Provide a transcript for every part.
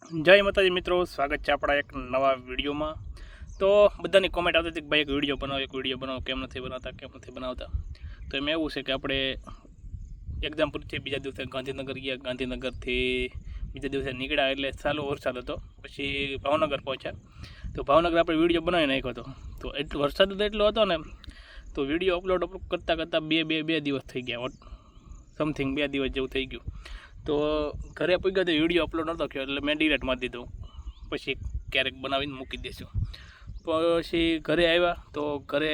જય માતાજી મિત્રો, સ્વાગત છે આપણા એક નવા વિડીયોમાં। તો બધાની કોમેન્ટ આવતી હતી કે ભાઈ એક વિડીયો બનાવો કેમ નથી બનાવતા। તો એમાં એવું છે કે આપણે એક્ઝામ પૂરી થઈ બીજા દિવસે ગાંધીનગર ગયા, ગાંધીનગરથી બીજા દિવસે નીકળ્યા એટલે સારો વરસાદ હતો, પછી ભાવનગર પહોંચ્યા। તો ભાવનગર આપણે વિડીયો બનાવી નાખ્યો હતો, તો એટલો વરસાદ એટલો હતો ને, તો વિડીયો અપલોડ કરતાં બે દિવસ થઈ ગયા, સમથિંગ 2 દિવસ જેવું થઈ ગયું। તો ઘરે પૂગ્યા તો વિડીયો અપલોડ નહોતો થયો એટલે મેં ડિલીટ મારી દીધું, પછી ક્યારેક બનાવીને મૂકી દઈશું। પછી ઘરે આવ્યા તો ઘરે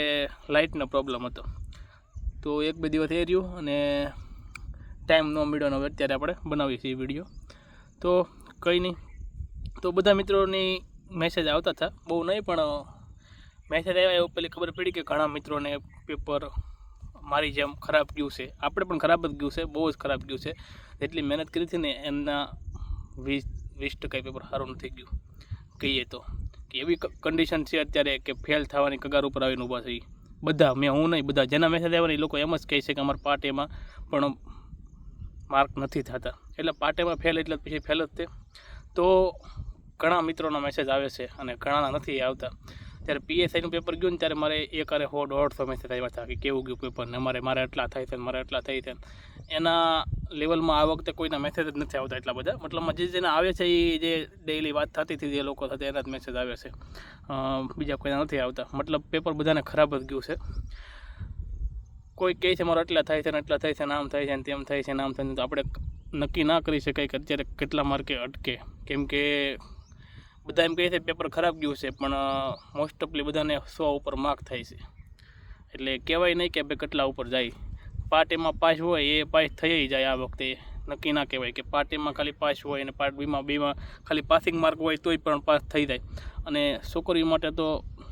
લાઇટનો પ્રોબ્લેમ હતો, તો 1-2 દિવસ એ રહ્યું અને ટાઈમ ન મળ્યો ને હવે અત્યારે આપણે બનાવીએ છીએ વિડીયો। તો કંઈ નહીં, તો બધા મિત્રોની મેસેજ આવતા હતા, બહુ નહીં પણ મેસેજ આવ્યા એવું પેલી ખબર પડી કે ઘણા મિત્રોને પેપર મારી જેમ ખરાબ ગયું છે। આપણે પણ ખરાબ જ ગયું છે, બહુ જ ખરાબ ગયું છે। જેટલી મહેનત કરી હતી ને એના 20% પેપર સારું નથી ગયું કહીએ તો, કે એવી કન્ડિશન છે અત્યારે કે ફેલ થવાની કગાર ઉપર આવીને ઊભા થઈ બધા। હું નહીં, બધા જેના મેસેજ આવ્યા ને એ લોકો એમ જ કહે છે કે અમારા પાર્ટ એમાં પણ માર્ક નથી થતા, એટલે પાર્ટ એમાં ફેલ એટલે પછી ફેલ જ તે। તો ઘણા મિત્રોના મેસેજ આવે છે અને ઘણાના નથી આવતા। ત્યારે PSIનું પેપર ગયું ને ત્યારે મારે 100-150 મેસેજ આવ્યા હતા કે કેવું ગયું પેપર ને મારે એટલા થાય છે, મારે એટલા થઈ છે। એના લેવલમાં આ વખતે કોઈના મેસેજ જ નથી આવતા એટલા બધા, મતલબમાં જેના આવે છે એ જે ડેઈલી વાત થતી હતી જે લોકો સાથે એના જ મેસેજ આવે છે, બીજા કોઈના નથી આવતા। મતલબ પેપર બધાને ખરાબ જ ગયું છે। કોઈ કહે છે મારો એટલા થાય છે ને એટલા થાય છે ને આમ થાય છે ને તેમ થાય છે ને આમ થાય છે, તો આપણે નક્કી ના કરી શકાય કે અત્યારે કેટલા માર્કે અટકે, કેમ કે બધા એમ કહે છે પેપર ખરાબ ગયું છે પણ મોસ્ટ ઓફલી બધાને 100 ઉપર માર્ક થાય છે, એટલે કહેવાય નહીં કે ભાઈ કેટલા ઉપર જાય। પાર્ટ એમાં પાસ હોય એ પાસ થઈ જાય આ વખતે, નક્કી ના કહેવાય કે પાર્ટ એમાં ખાલી પાસ હોય અને પાર્ટ બીમાં ખાલી પાસિંગ માર્ક હોય તોય પણ પાસ થઈ જાય, અને છોકરીઓ માટે તો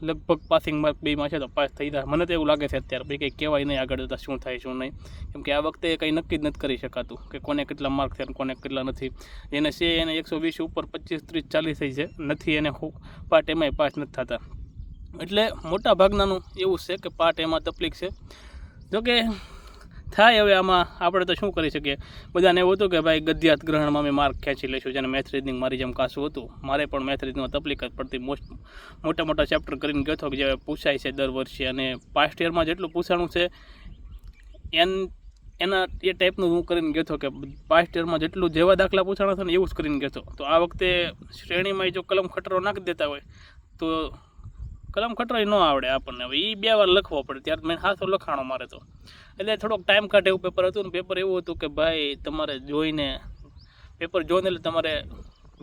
લગભગ પાસિંગ માર્ક બેમાં છે તો પાસ થઈ જાય, મને તો એવું લાગે છે અત્યારે। ભાઈ કંઈ કહેવાય નહીં આગળ જતાં શું થાય શું નહીં, કેમ કે આ વખતે કંઈ નક્કી જ નથી કરી શકાતું કે કોને કેટલા માર્ક છે અને કોને કેટલા નથી। જેને છે એને 120 ઉપર 25, 30, 40 થઈ છે, નથી એને પાર્ટ એમાંય પાસ નથી થતા, એટલે મોટા ભાગનાનું એવું છે કે પાર્ટ એમાં તકલીફ છે। જોકે થાય હવે આમાં આપણે તો શું કરી શકીએ। બધાને એવું હતું કે ભાઈ ગદ્યાત ગ્રહણમાં અમે માર્ક ખેંચી લઈશું, જેને મેથ રીડિંગ મારી જેમ કાશું હતું, મારે પણ મેથ રીડિંગમાં તકલીફ જ પડતી, મોટા ચેપ્ટર કરીને ગયો હતો કે જે પૂછાય છે દર વર્ષે, અને પાસ્ટ યરમાં જેટલું પૂછાણું છે એના એ ટાઈપનું હું કરીને ગયો હતો કે પાસ્ટ યરમાં જેટલું જેવા દાખલા પૂછાણા હતા ને એવું જ કરીને ગયો હતો। તો આ વખતે શ્રેણીમાં જો કલમ ખટરો નાખી દેતા હોય તો કલમ ખટરો ન આવડે આપણને, હવે એ 2 વાર લખવો પડે, ત્યારે મેં હાથો લખાણો મારે તો, એટલે થોડોક ટાઈમ કાઢે એવું પેપર હતું ને પેપર એવું હતું કે ભાઈ તમારે જોઈને પેપર જોઈને એટલે તમારે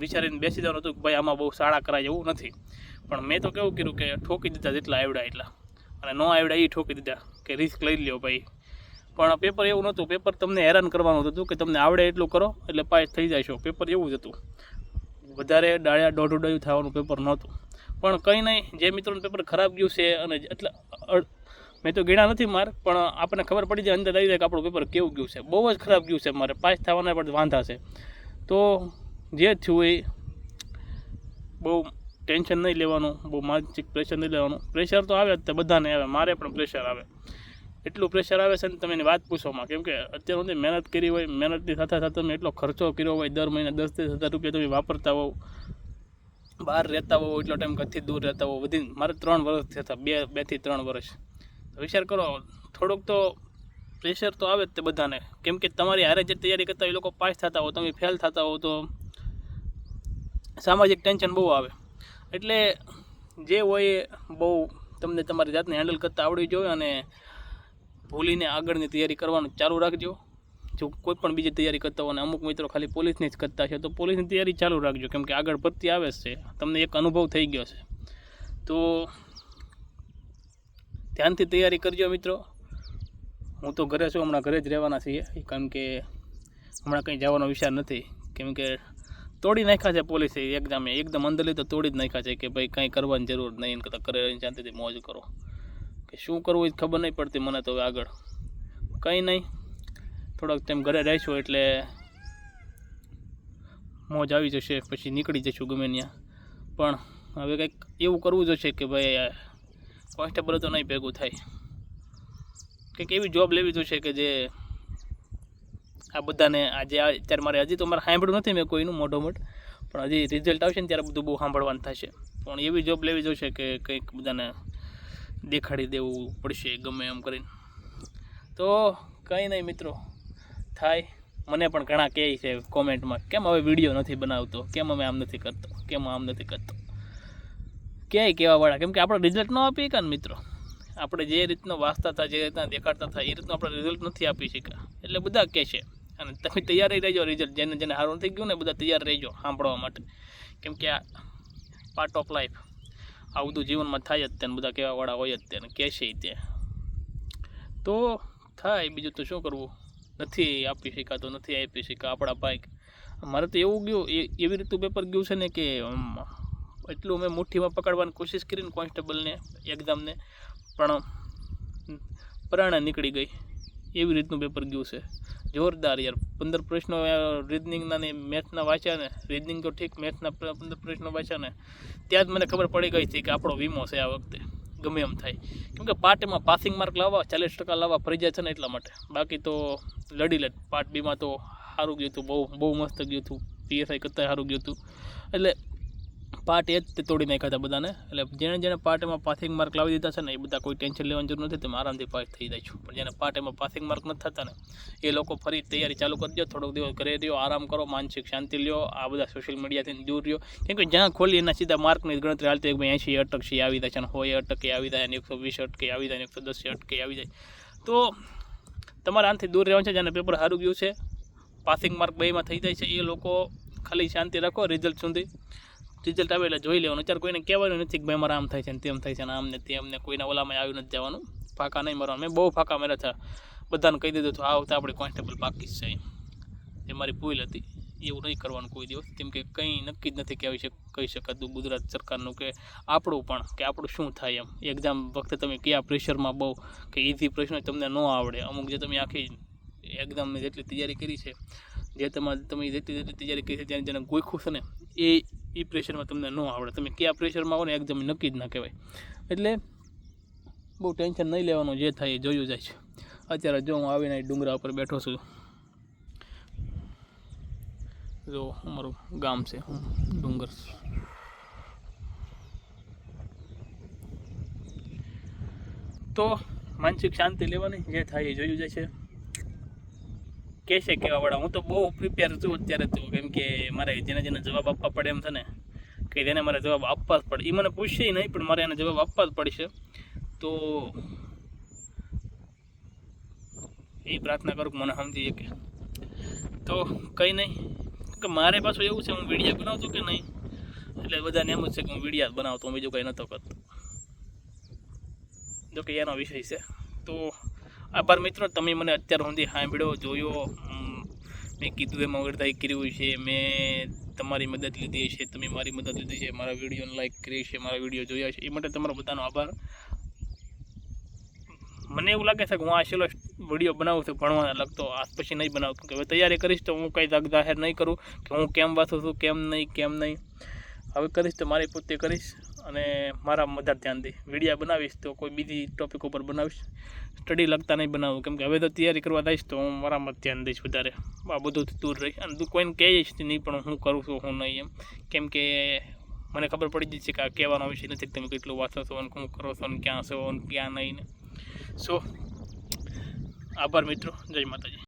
વિચારીને બેસી જવાનું હતું કે ભાઈ આમાં બહુ શાળા કરાય એવું નથી, પણ મેં તો કેવું કર્યું કે ઠોકી દીધા જેટલા આવડ્યા એટલા, અને ન આવડ્યા એ ઠોકી દીધા કે રિસ્ક લઈ લ્યો ભાઈ। પણ પેપર એવું નહોતું, પેપર તમને હેરાન કરવાનું હતું કે તમને આવડે એટલું કરો એટલે પાસ થઈ જાય છો, પેપર એવું જ હતું, વધારે ડાળ્યા દોઢું થવાનું પેપર નહોતું। પણ કંઈ નહીં, જે મિત્રોનું પેપર ખરાબ ગયું છે અને એટલા મેં તો ગણ્યા નથી માર્ક, પણ આપણને ખબર પડી જાય, અંદર આવી જાય કે આપણું પેપર કેવું ગયું છે, બહુ જ ખરાબ ગયું છે, મારે પાસ થવાના પણ વાંધા છે। તો જે થયું એ બહુ ટેન્શન નહીં લેવાનું, બહુ માનસિક પ્રેશર નહીં લેવાનું। પ્રેશર તો આવે જ તે બધાને આવે, મારે પણ પ્રેશર આવે, એટલું પ્રેશર આવે છે ને તમે એની વાત પૂછોમાં, કેમ કે અત્યાર સુધી મહેનત કરી હોય, મહેનતની સાથે તમે એટલો ખર્ચો કર્યો હોય, દર મહિને 10-10 હજાર રૂપિયા તમે વાપરતા હોવ, બહાર રહેતા હોવ, એટલો ટાઈમ ઘરથી દૂર રહેતા હોવ, વધી મારે 3 વર્ષ થતા, 2 થી 3 વર્ષ, વિચાર કરો, થોડુંક તો પ્રેશર તો આવે જ તે બધાને, કેમ કે તમારી હારે જે તૈયારી કરતા હોય એ લોકો પાસ થતા હો, તમે ફેલ થતા હો, તો સામાજિક ટેન્શન બહુ આવે। એટલે જે હોય એ બહુ તમને તમારી જાતને હેન્ડલ કરતાં આવડવી જોઈએ, અને ભૂલીને આગળની તૈયારી કરવાનું ચાલુ રાખજો। જો કોઈ પણ બીજી તૈયારી કરતા હોય, અને અમુક મિત્રો ખાલી પોલીસની જ કરતા છે તો પોલીસની તૈયારી ચાલુ રાખજો, કેમ કે આગળ ભરતી આવે છે, તમને એક અનુભવ થઈ ગયો છે, તો ધ્યાનથી તૈયારી કરજો મિત્રો। હું તો ઘરે છું, હમણાં ઘરે જ રહેવાના છીએ, કારણ કે હમણાં કંઈ જવાનો વિચાર નથી, કેમ કે તોડી નાખ્યા છે પોલીસે એક્ઝામે, એકદમ અંદરલી તો તોડી જ નાખ્યા છે કે ભાઈ કંઈ કરવાની જરૂર નહીં, એમ કરતાં ઘરે રહીને શાંતિથી મોજ કરો, કે શું કરવું એ ખબર નહીં પડતી મને તો હવે આગળ। કંઈ નહીં, થોડોક ટાઈમ ઘરે રહીશું એટલે મોજ આવી જશે, પછી નીકળી જઈશું ગમે ત્યાં, પણ હવે કંઈક એવું કરવું જોઈશે કે ભાઈ કોન્સ્ટેબલ તો નહીં ભેગું થાય, કંઈક એવી જોબ લેવી જોઈશે કે જે આ બધાને આજે અત્યારે મારે હજી તો મારે સાંભળ્યું નથી મેં કોઈનું મોઢોમોઢ, પણ હજી રિઝલ્ટ આવશે ને ત્યારે બધું બહુ સાંભળવાનું થશે. પણ એવી જોબ લેવી જોઈશે કે કંઈક બધાને દેખાડી દેવું પડશે ગમે એમ કરીને. તો કંઈ નહીં મિત્રો, થાય. મને પણ ઘણા કહે છે કોમેન્ટમાં, કેમ હવે વિડીયો નથી બનાવતો, કેમ અમે આમ નથી કરતો, કેમ આમ નથી કરતો. ક્યાંય કહેવાવાળા, કેમ કે આપણે રિઝલ્ટ ન આપીએ કે ને મિત્રો, આપણે જે રીતનો વાંચતા હતા, જે રીતના દેખાડતા હતા એ રીતનું આપણે રિઝલ્ટ નથી આપી શક્યા. એટલે બધા કહે છે. અને તમે તૈયાર રહેજો રિઝલ્ટ, જેને જેને સારું થઈ ગયું ને બધા તૈયાર રહેજો સાંભળવા માટે. કેમ કે આ પાર્ટ ઓફ લાઈફ, આ બધું જીવનમાં થાય જ તેને, બધા કહેવાવાળા હોય જ તેને, કહેશે તે. તો થાય, બીજું તો શું કરવું. નથી આપી શકાતો, નથી આપી શક્યા આપણા બાઇક. મારે તો એવું ગયું, એવી રીતનું પેપર ગયું છે ને કે એટલું મેં મુઠ્ઠીમાં પકડવાની કોશિશ કરીને કોન્સ્ટેબલને એક્ઝામને, પણ પરાણે નીકળી ગઈ. એવી રીતનું પેપર ગયું છે, જોરદાર યાર. 15 પ્રશ્નો રીઝનિંગના ને મેથ્સના વાંચ્યા ને, રીઝનિંગ તો ઠીક, મેથ્સના 15 પ્રશ્નો વાંચ્યા ને, ત્યાં જ મને ખબર પડી ગઈ હતી કે આપણો વીમો છે આ વખતે, ગમે એમ થાય. કેમ કે પાર્ટ એમાં પાસિંગ માર્ક લાવવા 40% લાવવા ફરજિયાત છે ને, એટલા માટે. બાકી તો લડી લે. પાર્ટ બીમાં તો સારું ગયું હતું, બહુ મસ્ત ગયું હતું, PSI કરતાં સારું ગયું હતું. એટલે પાર્ટ એ જ તોડી નાખ્યા હતા બધાને. એટલે જેણે પાર્ટ એમાં પાસિંગ માર્ક લાવી દીધા છે ને, એ બધા કોઈ ટેન્શન લેવાની જરૂર નથી, તમે આરામથી પાસ થઈ જાય છો. પણ જેને પાર્ટ એમાં પાસિંગ માર્ક નથી થતા ને, એ લોકો ફરી તૈયારી ચાલુ કરી દો, થોડોક દિવસ ઘરે રહ્યો, આરામ કરો, માનસિક શાંતિ લ્યો, આ બધા સોશિયલ મીડિયાથી દૂર રહ્યો. કેમ કે જ્યાં ખોલી એના સીધા માર્કની ગણતરી હાલતી, ભાઈ 80 અટકશે આવી જાય છે, 100 અટકે આવી જાય, 120 અટકે આવી જાય, 110 અટકે આવી જાય. તો તમારે આનાથી દૂર રહેવાનું છે. જેને પેપર સારું ગયું છે, પાસિંગ માર્ક બેમાં થઈ જાય છે, એ લોકો ખાલી શાંતિ રાખો રિઝલ્ટ સુધી. રિઝલ્ટ આવે એટલે જોઈ લેવાનું. અત્યારે કોઈને કહેવાનું નથી કે ભાઈ મારા આમ થાય છે ને તેમ થાય છે ને, આમ ને તેમ ને, કોઈના ઓલામાં આવી નથી જવાનું, ફાંકા નહીં મારવાનું. મેં બહુ ફાંકા માર્યા હતા, બધાને કહી દીધું હતું આ વખતે આપણે કોન્સ્ટેબલ પાકી જ છે. એ મારી ભૂલ હતી. એવું નહીં કરવાનું કોઈ દિવસ, કેમ કે કંઈ નક્કી જ નથી કહી શકાતું ગુજરાત સરકારનું કે આપણું પણ, કે આપણું શું થાય એમ. એક્ઝામ વખતે તમે કયા પ્રેશરમાં બહુ કે ઇઝી પ્રશ્નો તમને ન આવડે. અમુક જે તમે આખી એક્ઝામની જેટલી તૈયારી કરી છે, જે તમે જેટલી તૈયારી કરી છે, જેને ગોખ્યું છે ને, એ પ્રેશરમાં તમને ન આવડે. તમે કયા પ્રેશરમાં આવો ને એક્ઝામ નક્કી જ ના કહેવાય. એટલે બહુ ટેન્શન નહીં લેવાનું, જે થાય એ જોયું જાય છે. અત્યારે જો હું આવીને ડુંગરા ઉપર બેઠો છું, જો અમારું ગામ છે ડુંગર. તો માનસિક શાંતિ લેવાની, જે થાય એ જોયું જાય છે. કહેશે કહેવાવાળા, હું તો બહુ પ્રિપેર છું અત્યારે તો. કેમ કે મારે જેને જવાબ આપવા પડે એમ છે ને, કે તેને મારે જવાબ આપવા જ પડે. એ મને પૂછશે નહીં, પણ મારે એને જવાબ આપવા જ પડશે. તો એ પ્રાર્થના કરું કે મને સમજી શકે. તો કંઈ નહીં, કે મારે પાછું એવું છે, હું વિડીયો બનાવતો કે નહીં, એટલે બધાને એમ જ છે કે હું વિડીયો બનાવતો, હું બીજું કંઈ નહોતો કરતો. જો કે એનો વિષય છે. તો આભાર મિત્રો, તમે મને અત્યાર સુધી સાંભળ્યો, જોયો, મેં કીધું એમાં અડધાઈ કર્યું છે, મેં તમારી મદદ લીધી છે, તમે મારી મદદ લીધી છે, મારા વિડીયોને લાઈક કરી છે, મારા વિડીયો જોયા છે, એ માટે તમારો બધાનો આભાર. મને એવું લાગે છે કે હું આ છેલ્લો વિડીયો બનાવું છું ભણવાના લગતો, આજ પછી નહીં બનાવતું. કે હવે તૈયારી કરીશ તો હું કંઈ જાહેર નહીં કરું કે હું કેમ વાંચું છું, કેમ નહીં. હવે કરીશ તો મારી પોતે કરીશ, અને મારા વધારે ધ્યાન દઈ વિડીયો બનાવીશ તો કોઈ બીજી ટોપિક ઉપર બનાવીશ. સ્ટડી લગતા નહીં બનાવું, કેમ કે હવે તો તૈયારી કરવા દઈશ તો હું મારામાં ધ્યાન દઈશ વધારે, આ બધુંથી દૂર રહી. અને તું કોઈને કહીશ નહીં, પણ હું કરું છું હું નહીં એમ. કેમ કે મને ખબર પડી જશે કે આ કહેવાનો વિષય નથી કે તમે કેટલું વાંચો છો અને શું કરો છો અને ક્યાં છો અને ક્યાં નહીં ને. સો આભાર મિત્રો, જય માતાજી.